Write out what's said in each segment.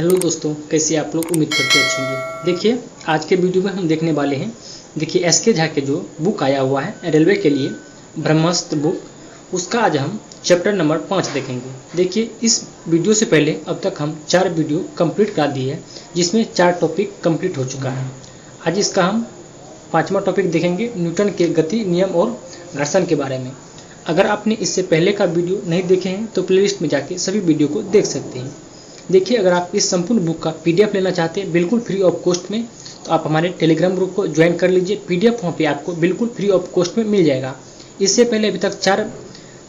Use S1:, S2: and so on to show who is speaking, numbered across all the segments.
S1: Hello दोस्तों, कैसे आप लोग? उम्मीद करते अच्छे होंगे। देखिए, आज के वीडियो में हम देखने वाले हैं, देखिए एसके झा के जो बुक आया हुआ है रेलवे के लिए, ब्रह्मास्त्र बुक, उसका आज हम चैप्टर नंबर 5 देखेंगे। देखिए, इस वीडियो से पहले अब तक हम 4 वीडियो कंप्लीट कर दिए हैं, जिसमें 4 टॉपिक कंप्लीट हो चुका है। आज इसका हम 5वां टॉपिक देखेंगे, न्यूटन के गति नियम और घर्षण के बारे में। अगर आपने इससे पहले का वीडियो नहीं देखे हैं तो प्लेलिस्ट में जाके सभी वीडियो को देख सकते हैं। देखिए, अगर आप इस संपूर्ण बुक का पीडीएफ लेना चाहते हैं बिल्कुल फ्री ऑफ कॉस्ट में, तो आप हमारे टेलीग्राम ग्रुप को ज्वाइन कर लीजिए। पीडीएफ वहाँ पे आपको बिल्कुल फ्री ऑफ कॉस्ट में मिल जाएगा। इससे पहले अभी तक 4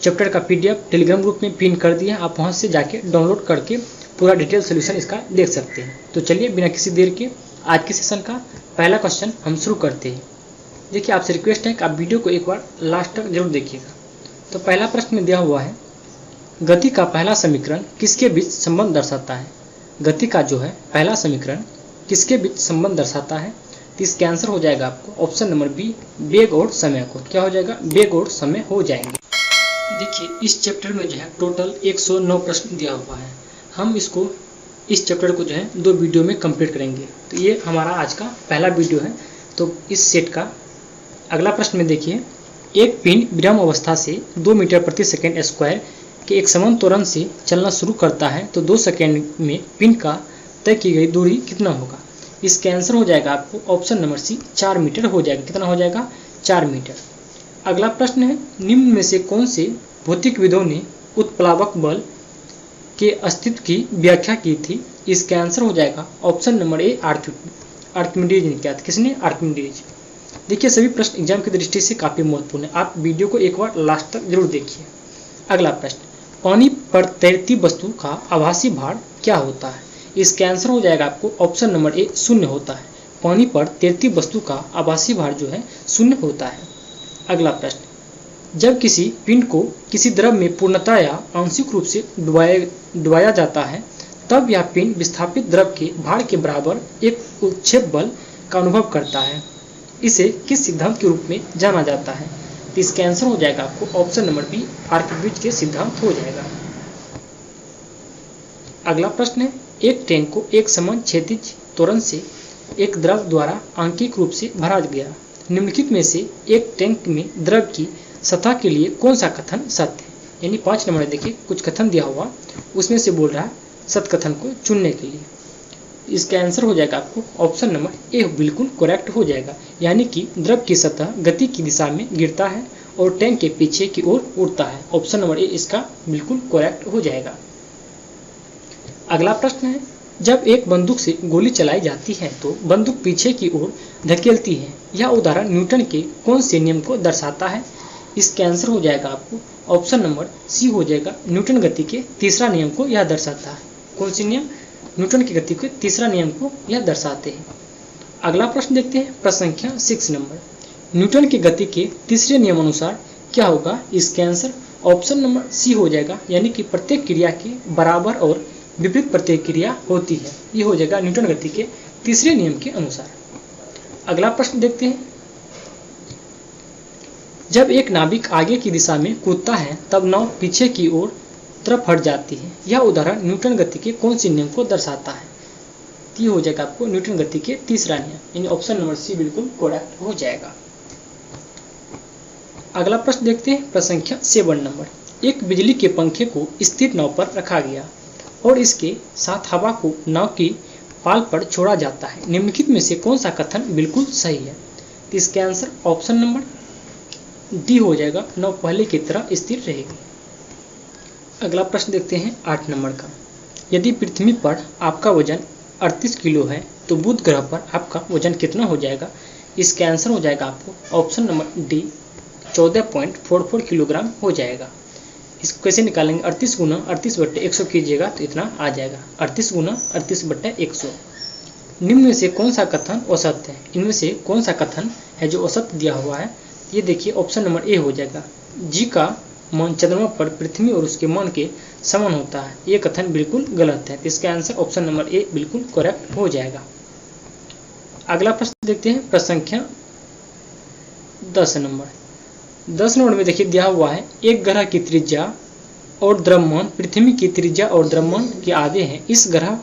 S1: चैप्टर का पीडीएफ टेलीग्राम ग्रुप में पिन कर दिया, आप वहाँ से जाके डाउनलोड करके पूरा डिटेल सोल्यूशन इसका देख सकते हैं। तो चलिए बिना किसी देर के आज के सेशन का पहला क्वेश्चन हम शुरू करते हैं। देखिए, आपसे रिक्वेस्ट है कि आप वीडियो को एक बार लास्ट तक जरूर देखिएगा। तो पहला प्रश्न में दिया हुआ है, गति का पहला समीकरण किसके बीच संबंध दर्शाता है? गति का जो है पहला समीकरण किसके बीच संबंध दर्शाता है? तो इसका आंसर हो जाएगा आपको ऑप्शन नंबर बी, वेग और समय को। क्या हो जाएगा? वेग और समय हो जाएंगे। देखिए, इस चैप्टर में जो है टोटल 109 प्रश्न दिया हुआ है। हम इस चैप्टर को जो है 2 वीडियो में कंप्लीट करेंगे। तो ये हमारा आज का पहला वीडियो है। तो इस सेट का अगला प्रश्न में देखिए, एक पिंड विराम अवस्था से 2 मीटर प्रति सेकेंड स्क्वायर के एक समान त्वरण से चलना शुरू करता है तो 2 सेकेंड में पिंड का तय की गई दूरी कितना होगा? इसका आंसर हो जाएगा आपको ऑप्शन नंबर सी, 4 मीटर हो जाएगा। कितना हो जाएगा? 4 मीटर। अगला प्रश्न है, निम्न में से कौन से भौतिकविदों ने उत्प्लावक बल के अस्तित्व की व्याख्या की थी? इसका आंसर हो जाएगा ऑप्शन नंबर ए, आर्किमिडीज ने किया था। किसने? आर्किमिडीज। देखिए, सभी प्रश्न एग्जाम की दृष्टि से काफी महत्वपूर्ण है, आप वीडियो को एक बार लास्ट तक जरूर देखिए। अगला प्रश्न, पानी पर तैरती वस्तु का आभासी भार क्या होता है? इसका आंसर हो जाएगा आपको ऑप्शन नंबर ए, 0 होता है। पानी पर तैरती वस्तु का आभासी भार जो है 0 होता है। अगला प्रश्न, जब किसी पिंड को किसी द्रव में पूर्णतः या आंशिक रूप से डुबाया जाता है तब यह पिंड विस्थापित द्रव के भार के बराबर एक उत्क्षेप बल का अनुभव करता है। इसे किस सिद्धांत के रूप में जाना जाता है? तो इसका आंसर हो जाएगा आपको ऑप्शन नंबर बी, आर्किमिडीज के सिद्धांत हो जाएगा। अगला प्रश्न है, एक टैंक को एक समान क्षैतिज त्वरण से एक द्रव द्वारा आंशिक रूप से भरा गया। निम्नलिखित में से एक टैंक में द्रव की सतह के लिए कौन सा कथन सत्य है? यानी 5 नंबर देखिए, कुछ कथन दिया हुआ, उसमें से बोल रहा है सत्य कथन को चुनने के लिए। इसका आंसर हो जाएगा आपको ऑप्शन नंबर ए, बिल्कुल करेक्ट हो जाएगा। यानी कि द्रव की सतह गति की दिशा में गिरता है और टैंक के पीछे की ओर उड़ता है। ऑप्शन नंबर ए इसका बिल्कुल करेक्ट हो जाएगा। अगला प्रश्न है, जब एक बंदूक से गोली चलाई जाती है तो बंदूक पीछे की ओर धकेलती है। यह उदाहरण न्यूटन के कौन से नियम को दर्शाता है? इसका आंसर हो जाएगा आपको ऑप्शन नंबर सी हो जाएगा, न्यूटन गति के तीसरा नियम को यह दर्शाता है। कौन सी नियम? न्यूटन की गति के तीसरा नियम को यह दर्शाते हैं। अगला प्रश्न देखते हैं, प्रश्न संख्या 6 नंबर, न्यूटन की गति के तीसरे नियम अनुसार क्या होगा? इसका आंसर ऑप्शन नंबर सी हो जाएगा, यानी कि प्रत्येक क्रिया के बराबर और विपरीत प्रतिक्रिया होती है। ये हो जाएगा न्यूटन गति के तीसरे नियम के अनुसार। अगला प्रश्न देखते हैं, जब एक नाविक आगे की दिशा में कूदता है तब नाव पीछे की ओर तरफ हट जाती है। यह उदाहरण न्यूटन गति के कौन से नियम को दर्शाता है? ये हो जाएगा आपको न्यूटन गति के तीसरा नियम, यानी ऑप्शन नंबर सी बिल्कुल करेक्ट हो जाएगा। अगला प्रश्न देखते हैं, प्रश्न संख्या 7 नंबर, एक बिजली के पंखे को स्थिर नाव पर रखा गया और इसके साथ हवा को नाव की पाल पर छोड़ा जाता है। निम्नलिखित में से कौन सा कथन बिल्कुल सही है? तो इसका आंसर ऑप्शन नंबर डी हो जाएगा, नाव पहले की तरह स्थिर रहेगी। अगला प्रश्न देखते हैं 8 नंबर का, यदि पृथ्वी पर आपका वजन 38 किलो है तो बुध ग्रह पर आपका वजन कितना हो जाएगा? इसका आंसर हो जाएगा आपको ऑप्शन नंबर डी, 14.44 किलोग्राम हो जाएगा। इसको कैसे निकालेंगे? 38 गुना 38/100 कीजिएगा तो इतना आ जाएगा, 38 गुना 38/100। निम्न में से कौन सा कथन औसत है? इनमें से कौन सा कथन है जो औसत दिया हुआ है? ये देखिए ऑप्शन नंबर ए हो जाएगा, जी का मान चंद्रमा पर पृथ्वी और उसके मान के समान होता है। ये कथन बिल्कुल गलत है। इसका आंसर ऑप्शन नंबर ए बिल्कुल करेक्ट हो जाएगा। अगला प्रश्न देखते हैं, प्रश्न संख्या 10 नंबर। 10 नंबर में देखिए दिया हुआ है, एक ग्रह की त्रिज्या और द्रव्यमान पृथ्वी की त्रिज्या और द्रव्यमान के आधे हैं। इस ग्रह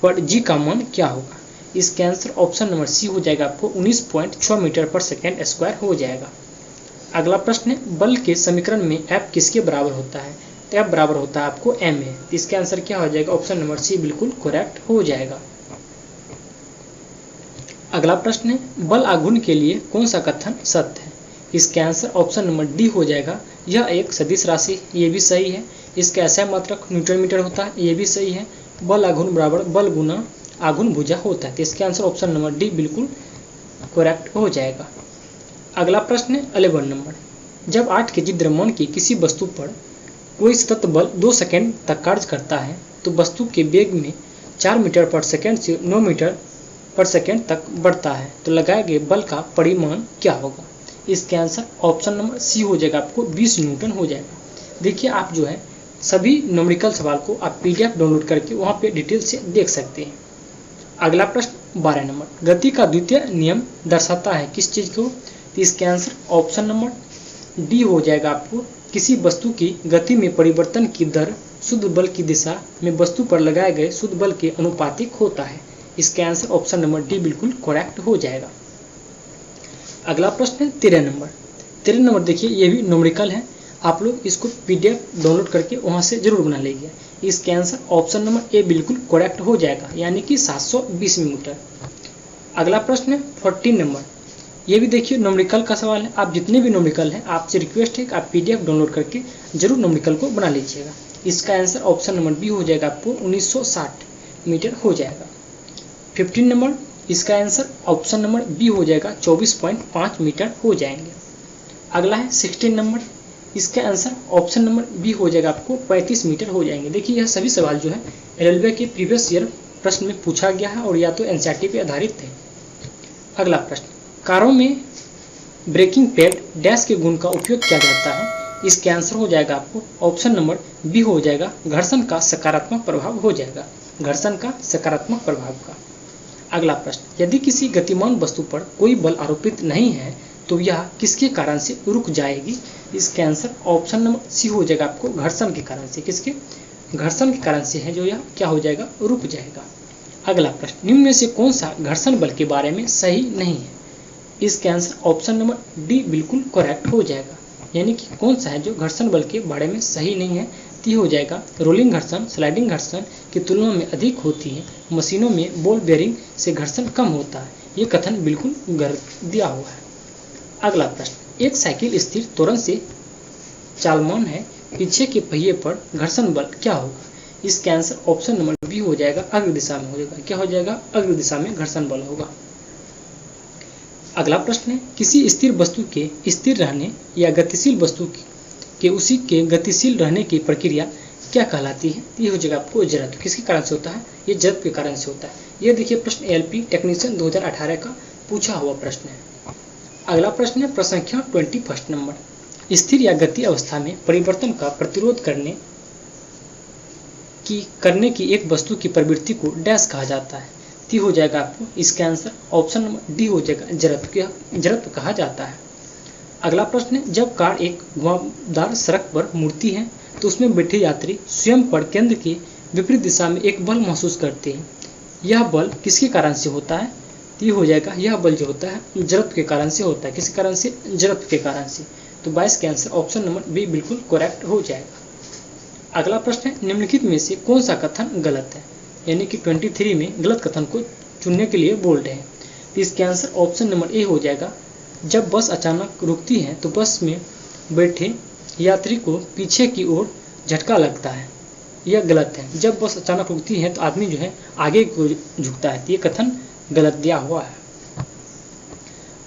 S1: पर जी का मान क्या होगा? इसका आंसर ऑप्शन नंबर सी हो जाएगा आपको 19.6 मीटर पर सेकेंड स्क्वायर हो जाएगा। अगला प्रश्न है, बल के समीकरण में F किसके बराबर होता है? तो F बराबर होता है आपको m है। तो इसका आंसर क्या हो जाएगा? ऑप्शन नंबर सी बिल्कुल करेक्ट हो जाएगा। अगला प्रश्न है, बल आघूर्ण के लिए कौन सा कथन सत्य है? इसका आंसर ऑप्शन नंबर डी हो जाएगा, यह एक सदिश राशि, ये भी सही है। इसका ऐसा मात्रक न्यूटन मीटर होता है, ये भी सही है। बल आघूर्ण बराबर बल गुना आघूर्ण भुजा होता है। तो इसका आंसर ऑप्शन नंबर डी बिल्कुल करेक्ट हो जाएगा। अगला प्रश्न है 11 नंबर, जब 8 केजी द्रव्यमान की किसी वस्तु पर कोई सतत बल 2 सेकंड तक कार्य करता है तो वस्तु के वेग में 4 मीटर पर सेकंड से 9 मीटर पर सेकंड तक बढ़ता है, तो लगाए गए बल का परिमाण क्या होगा? इसके आंसर ऑप्शन नंबर सी हो जाएगा, आपको 20 न्यूटन हो जाएगा। देखिए आप जो है सभी न्यूमेरिकल सवाल को आप PDF डाउनलोड करके वहाँ पे डिटेल से देख सकते हैं। अगला प्रश्न 12 नंबर, गति का द्वितीय नियम दर्शाता है किस चीज़ को? तो इसके आंसर ऑप्शन नंबर डी हो जाएगा, आपको किसी वस्तु की गति में परिवर्तन की दर शुद्ध बल की दिशा में वस्तु पर लगाए गए शुद्ध बल के अनुपातिक होता है। इसका आंसर ऑप्शन नंबर डी बिल्कुल करेक्ट हो जाएगा। अगला प्रश्न है 13 नंबर। 13 नंबर देखिए ये भी न्यूमेरिकल है, आप लोग इसको PDF डाउनलोड करके वहाँ से जरूर बना लीजिए। इसका आंसर ऑप्शन नंबर ए बिल्कुल करेक्ट हो जाएगा, यानी कि 720 मीटर। अगला प्रश्न है 14 नंबर, ये भी देखिए न्यूमेरिकल का सवाल है। आप जितने भी न्यूमेरिकल हैं आपसे रिक्वेस्ट है कि आप PDF डाउनलोड करके जरूर न्यूमेरिकल को बना लीजिएगा। इसका आंसर ऑप्शन नंबर बी हो जाएगा, आपको 1960 मीटर हो जाएगा। 15 नंबर, इसका आंसर ऑप्शन नंबर बी हो जाएगा, 24.5 मीटर हो जाएंगे। अगला है 16 नंबर, इसका आंसर ऑप्शन नंबर बी हो जाएगा, आपको 35 मीटर हो जाएंगे। देखिए यह सभी सवाल जो है रेलवे के प्रीवियस ईयर प्रश्न में पूछा गया है और या तो NCERT पे आधारित थे। अगला प्रश्न, कारों में ब्रेकिंग पैड डैश के गुण का उपयोग किया जाता है? इसका आंसर हो जाएगा आपको ऑप्शन नंबर बी हो जाएगा, घर्षण का सकारात्मक प्रभाव हो जाएगा, घर्षण का सकारात्मक प्रभाव का। अगला प्रश्न, यदि किसी गतिमान वस्तु पर कोई बल आरोपित नहीं है तो यह किसके कारण से रुक जाएगी? इसका आंसर ऑप्शन नंबर सी हो जाएगा, आपको घर्षण के कारण से। किसके? घर्षण के कारण से है जो यह क्या हो जाएगा? रुक जाएगा। अगला प्रश्न, निम्न में से कौन सा घर्षण बल के बारे में सही नहीं है? इसका आंसर ऑप्शन नंबर डी बिल्कुल करेक्ट हो जाएगा, यानी कि कौन सा है जो घर्षण बल के बारे में सही नहीं है? तो हो जाएगा रोलिंग घर्षण स्लाइडिंग घर्षण की तुलना में अधिक होती है, मशीनों में बॉल बेयरिंग से घर्षण कम होता है। ये कथन बिल्कुल गलत दिया हुआ है। अगला प्रश्न, एक साइकिल स्थिर त्वरण से चालमान है, पीछे के पहिए पर घर्षण बल क्या होगा? इसका आंसर ऑप्शन नंबर बी हो जाएगा, अग्र दिशा में हो जाएगा। क्या हो जाएगा? अग्र दिशा में घर्षण बल होगा। अगला प्रश्न है, किसी स्थिर वस्तु के स्थिर रहने या गतिशील वस्तु के उसी के गतिशील रहने की प्रक्रिया क्या कहलाती है? ये हो जाएगा आपको जड़त्व। किसके कारण से होता है? ये जड़त्व के कारण से होता है। ये देखिए प्रश्न LP टेक्नीशियन 2018 का पूछा हुआ प्रश्न है। अगला प्रश्न है प्रसंख्या 21 नंबर, स्थिर या गति अवस्था में परिवर्तन का प्रतिरोध करने की एक वस्तु की प्रवृत्ति को डैश कहा जाता है? ती हो जाएगा आपको इसका आंसर ऑप्शन नंबर डी हो जाएगा, जड़त्व कहा जाता है। अगला प्रश्न है, जब कार एक घुमावदार सड़क पर मुड़ती है तो उसमें बैठे यात्री स्वयं पर केंद्र के विपरीत दिशा में एक बल महसूस करते हैं। यह बल किसके कारण से होता है? ये हो जाएगा, यह बल जो होता है जड़त्व के कारण से होता है। किसके कारण से? जड़त्व के कारण से। तो 22 का आंसर ऑप्शन नंबर बी बिल्कुल करेक्ट हो जाएगा। अगला प्रश्न है, निम्नलिखित में से कौन सा कथन गलत है? यानी कि 23 में गलत कथन को चुनने के लिए बोल रहे हैं। तो इसका आंसर ऑप्शन नंबर ए हो जाएगा, जब बस अचानक रुकती है तो बस में बैठे यात्री को पीछे की ओर झटका लगता है। यह गलत है। जब बस अचानक रुकती है तो आदमी जो है आगे को झुकता है। ये कथन गलत दिया हुआ है।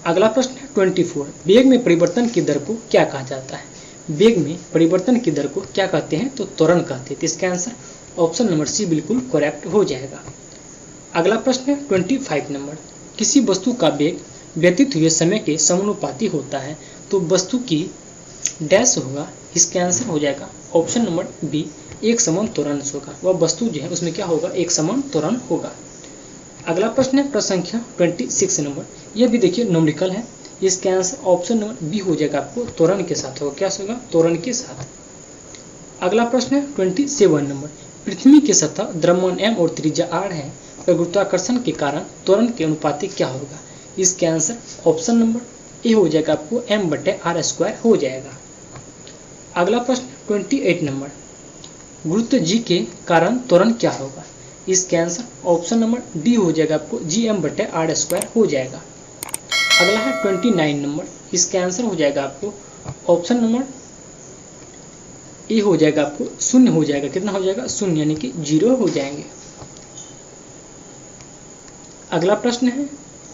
S1: अगला प्रश्न है 24, वेग में परिवर्तन की दर को क्या कहा जाता है? वेग में परिवर्तन की दर को क्या कहते हैं? तो त्वरण कहते हैं। तो इसका आंसर ऑप्शन नंबर सी बिल्कुल करेक्ट हो जाएगा। अगला प्रश्न है 25 नंबर, किसी वस्तु का वेग व्यतीत हुए समय के समानुपाती होता है तो वस्तु की डैश होगा। इसका आंसर हो जाएगा ऑप्शन नंबर बी, एक समान त्वरण होगा। वह वस्तु जो है उसमें क्या होगा? एक समान त्वरण होगा। अगला प्रश्न है प्रसंख्या 26 नंबर, यह भी देखिए न्यूमेरिकल है। इसका आंसर ऑप्शन नंबर बी हो जाएगा, आपको त्वरण के साथ होगा। क्या होगा? त्वरण के साथ। अगला प्रश्न है 27 नंबर, पृथ्वी की सतह द्रव्यमान m और त्रिज्या r है पर गुरुत्वाकर्षण के कारण त्वरण के अनुपातिक क्या होगा? इसका आंसर ऑप्शन नंबर ए हो जाएगा आपको m/r² हो जाएगा। अगला प्रश्न 28 नंबर, गुरुत्व जी के कारण त्वरण क्या होगा? इसका आंसर ऑप्शन नंबर डी हो जाएगा आपको gm/r² हो जाएगा। अगला है 29 नंबर, इसका आंसर हो जाएगा आपको ऑप्शन नंबर ए हो जाएगा आपको 0 हो जाएगा। कितना हो जाएगा? 0 यानी कि 0 हो जाएंगे। अगला प्रश्न है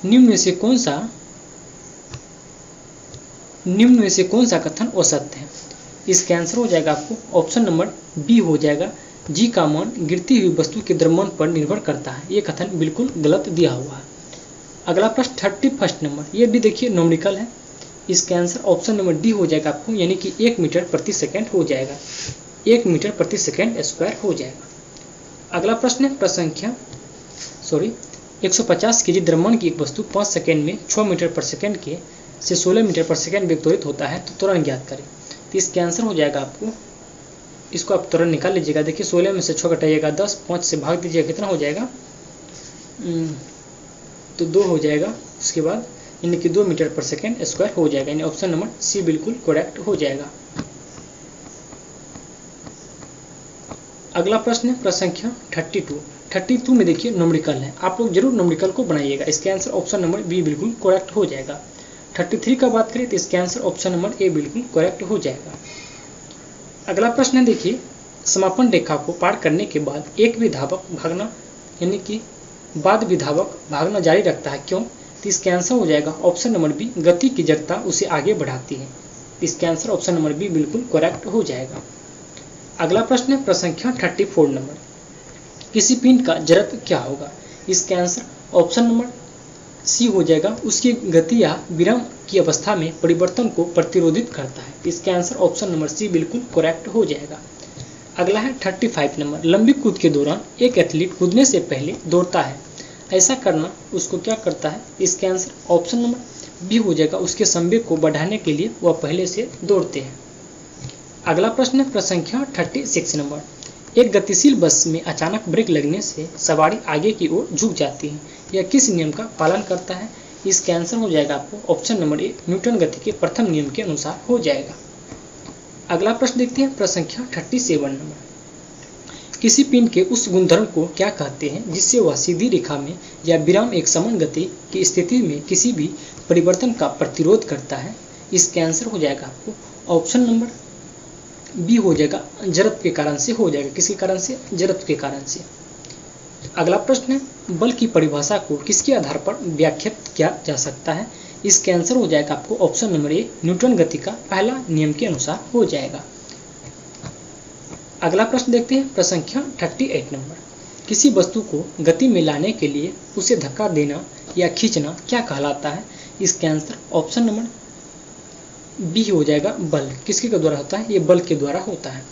S1: निम्न में से कौन सा कथन असत्य है? इसका आंसर हो जाएगा आपको ऑप्शन नंबर बी हो जाएगा जी का मान गिरती हुई वस्तु के द्रव्यमान पर निर्भर करता है। ये कथन बिल्कुल गलत दिया हुआ है। अगला प्रश्न 31 नंबर, ये भी देखिए न्यूमेरिकल है। इसका आंसर ऑप्शन नंबर डी हो जाएगा आपको, यानी कि 1 मीटर प्रति सेकंड हो जाएगा। 1 मीटर प्रति सेकंड स्क्वायर हो जाएगा। अगला प्रश्न है 150 केजी द्रव्यमान की एक वस्तु 5 सेकंड में 6 मीटर पर सेकंड के से 16 मीटर पर सेकंड वेग त्वरित होता है, तो त्वरण ज्ञात करें। तो इसका आंसर हो जाएगा आपको, इसको आप त्वरण निकाल लीजिएगा। देखिए 16 में से 6 घटाइएगा 10, 5 से भाग दीजिएगा, कितना हो जाएगा? तो 2 हो जाएगा। उसके बाद यानी कि 2 मीटर पर सेकंड स्क्वायर हो जाएगा, यानी ऑप्शन नंबर सी बिल्कुल करेक्ट हो जाएगा। अगला प्रश्न है प्रश्न संख्या 32 में देखिए न्यूमेरिकल है। आप लोग जरूर न्यूमेरिकल को बनाइएगा। इसका आंसर ऑप्शन नंबर बी बिल्कुल करेक्ट हो जाएगा। 33 का बात करें तो इसका आंसर ऑप्शन नंबर ए बिल्कुल करेक्ट हो जाएगा। अगला प्रश्न है देखिए, समापन रेखा को पार करने के बाद एक भी धावक भागना यानी कि बाद भी धावक भागना जारी रखता है, क्यों? तो इसका आंसर हो जाएगा ऑप्शन नंबर बी, गति की जड़ता उसे आगे बढ़ाती है। इसका आंसर ऑप्शन नंबर बी बिल्कुल करेक्ट हो जाएगा। अगला प्रश्न है प्रश्न संख्या 34 नंबर, किसी पिंड का जड़त्व क्या होगा? इसका आंसर ऑप्शन नंबर सी हो जाएगा, उसकी गति या विराम की अवस्था में परिवर्तन को प्रतिरोधित करता है। इसका आंसर ऑप्शन नंबर सी बिल्कुल करेक्ट हो जाएगा। अगला है 35 नंबर, लंबी कूद के दौरान एक एथलीट कूदने से पहले दौड़ता है, ऐसा करना उसको क्या करता है? इसका आंसर ऑप्शन नंबर बी हो जाएगा, उसके संवेग को बढ़ाने के लिए वह पहले से दौड़ते हैं। अगला प्रश्न है प्रश्न संख्या 36 नंबर, एक गतिशील बस में अचानक ब्रेक लगने से सवारी आगे की ओर झुक जाती है, यह किस नियम का पालन करता है? इसका आंसर हो जाएगा आपको ऑप्शन नंबर ए, न्यूटन गति के प्रथम नियम के अनुसार हो जाएगा। अगला प्रश्न देखते हैं प्रश्न संख्या 37 नंबर, किसी पिंड के उस गुणधर्म को क्या कहते हैं जिससे वह सीधी रेखा में या विराम एक समान गति की स्थिति में किसी भी परिवर्तन का प्रतिरोध करता है? इसका आंसर हो जाएगा आपको ऑप्शन नंबर बी हो जाएगा, जड़त्व के कारण से हो जाएगा। किसी कारण से? जड़त्व के कारण से। अगला प्रश्न है, बल की परिभाषा को किसके आधार पर व्याख्यात किया जा सकता है? इसके आंसर हो जाएगा आपको ऑप्शन नंबर ए, न्यूटन गति का पहला नियम के अनुसार हो जाएगा। अगला प्रश्न देखते हैं प्रश्न संख्या 38 नंबर, किसी वस्तु को गति में लाने के लिए उसे धक्का देना या खींचना क्या कहलाता है? इसका आंसर ऑप्शन नंबर बी हो जाएगा, बल। किसके द्वारा होता है? ये बल के द्वारा होता है।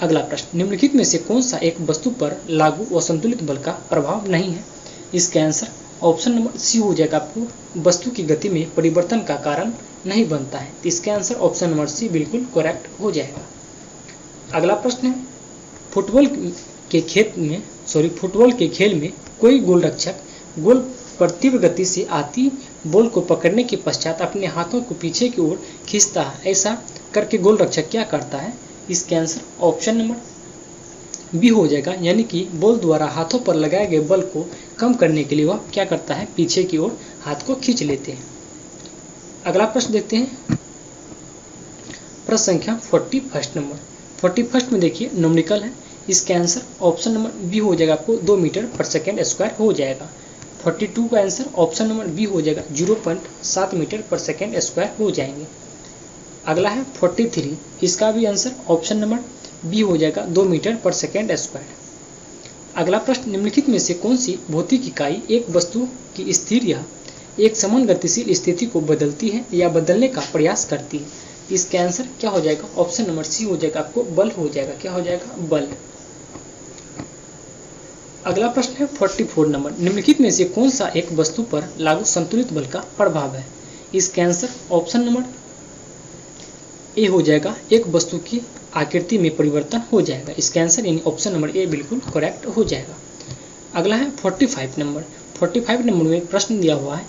S1: अगला प्रश्न, निम्नलिखित में से कौन सा एक वस्तु पर लागू व संतुलित बल का प्रभाव नहीं है? इसका आंसर ऑप्शन नंबर सी हो जाएगा, आपको वस्तु की गति में परिवर्तन का कारण नहीं बनता है। इसका आंसर ऑप्शन नंबर सी बिल्कुल करेक्ट हो जाएगा। अगला प्रश्न है, फुटबॉल के खेल में कोई गोलरक्षक गोल पर तीव्र गति से आती बॉल को पकड़ने के पश्चात अपने हाथों को पीछे की ओर खींचता है, ऐसा करके गोलरक्षक क्या करता है? इसका आंसर ऑप्शन नंबर बी हो जाएगा, यानी कि बॉल द्वारा हाथों पर लगाए गए बल को कम करने के लिए वह क्या करता है? पीछे की ओर हाथ को खींच लेते हैं। अगला प्रश्न देखते हैं प्रश्न संख्या 41 नंबर। 41 में देखिए न्यूमेरिकल है। इसका आंसर ऑप्शन नंबर बी हो जाएगा, आपको 2 मीटर पर सेकेंड स्क्वायर हो जाएगा। 42 का आंसर ऑप्शन नंबर बी हो जाएगा, 0.7 मीटर पर सेकेंड स्क्वायर हो जाएंगे। अगला है 43, इसका भी आंसर ऑप्शन नंबर बी हो जाएगा, 2 मीटर पर सेकेंड स्क्वायर। अगला प्रश्न, निम्नलिखित में से कौन सी भौतिक इकाई एक वस्तु की स्थिर या एक समान गतिशील स्थिति को बदलती है या बदलने का प्रयास करती है? इसका आंसर क्या हो जाएगा? ऑप्शन नंबर सी हो जाएगा, आपको बल हो जाएगा। क्या हो जाएगा? बल। अगला प्रश्न है 44 नंबर, निम्नलिखित में से कौन सा एक वस्तु पर लागू संतुलित बल का प्रभाव है? इसका आंसर ऑप्शन नंबर ए हो जाएगा, एक वस्तु की आकृति में परिवर्तन हो जाएगा। इसका आंसर यानी ऑप्शन नंबर ए बिल्कुल करेक्ट हो जाएगा। अगला है 45 नंबर। 45 नंबर में प्रश्न दिया हुआ है,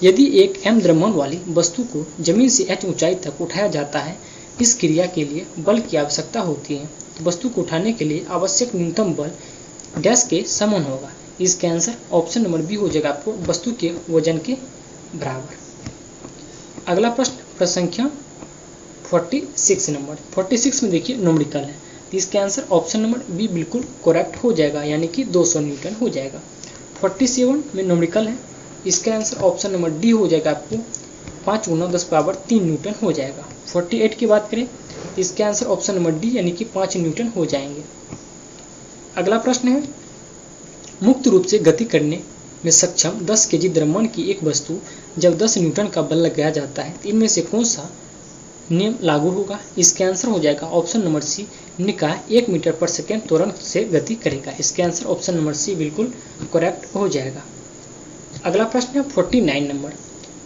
S1: यदि एक m द्रव्यमान वाली वस्तु को जमीन से h ऊंचाई तक उठाया जाता है, इस क्रिया के लिए बल की आवश्यकता होती है, तो वस्तु को उठाने के लिए आवश्यक न्यूनतम बल डैश के समान होगा। इसका आंसर ऑप्शन नंबर बी हो जाएगा, आपको वस्तु के वजन के बराबर। अगला प्रश्न संख्या 46 नंबर। 46 में देखिए न्यूमेरिकल है, तो इसका आंसर ऑप्शन नंबर बी बिल्कुल करेक्ट हो जाएगा, यानी कि 200 न्यूटन हो जाएगा। 47 में न्यूमेरिकल है, इसका आंसर ऑप्शन नंबर डी हो जाएगा, आपको 5 × 10⁻³ न्यूटन हो जाएगा। 48 की बात करें, इसका आंसर ऑप्शन नंबर डी यानी कि 5 न्यूटन हो जाएंगे। अगला प्रश्न है, मुक्त रूप से गति करने में सक्षम 10 केजी द्रव्यमान की एक वस्तु जब 10 न्यूटन का बल लगाया जाता है, तो इनमें से कौन सा नियम लागू होगा? इसका आंसर हो जाएगा ऑप्शन नंबर सी, निकाय 1 मीटर/सेकंड त्वरण से गति करेगा। इसका आंसर ऑप्शन नंबर सी बिल्कुल करेक्ट हो जाएगा। अगला प्रश्न है 49 नंबर।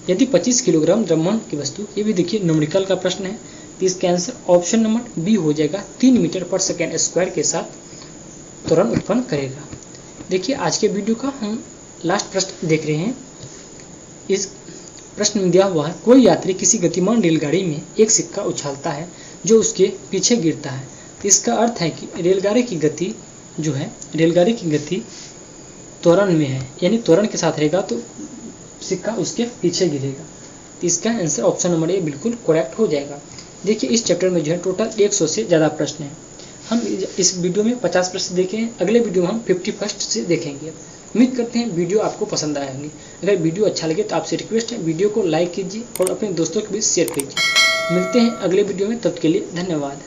S1: यदि 25 किलोग्राम द्रव्यमान की वस्तु, ये भी देखिए न्यूमेरिकल का प्रश्न है, तो इसका आंसर ऑप्शन नंबर बी हो जाएगा, 3 मीटर/सेकंड² के साथ त्वरण उत्पन्न करेगा। देखिए आज के वीडियो का हम लास्ट प्रश्न देख रहे हैं। इस प्रश्न में दिया हुआ है, कोई यात्री किसी गतिमान रेलगाड़ी में एक सिक्का उछालता है जो उसके पीछे गिरता है, तो इसका अर्थ है कि रेलगाड़ी की गति जो है, रेलगाड़ी की गति त्वरण में है, यानी त्वरण के साथ रहेगा तो सिक्का उसके पीछे गिरेगा। तो इसका आंसर ऑप्शन नंबर ए बिल्कुल करेक्ट हो जाएगा। देखिए इस चैप्टर में जो है टोटल 100 से ज़्यादा प्रश्न हैं। हम इस वीडियो में 50 प्रश्न देखे हैं, अगले वीडियो में हम 51 से देखेंगे। उम्मीद करते हैं वीडियो आपको पसंद आया होगी। अगर वीडियो अच्छा लगे तो आपसे रिक्वेस्ट है, वीडियो को लाइक कीजिए और अपने दोस्तों के बीच शेयर कीजिए। मिलते हैं अगले वीडियो में, तब के लिए धन्यवाद।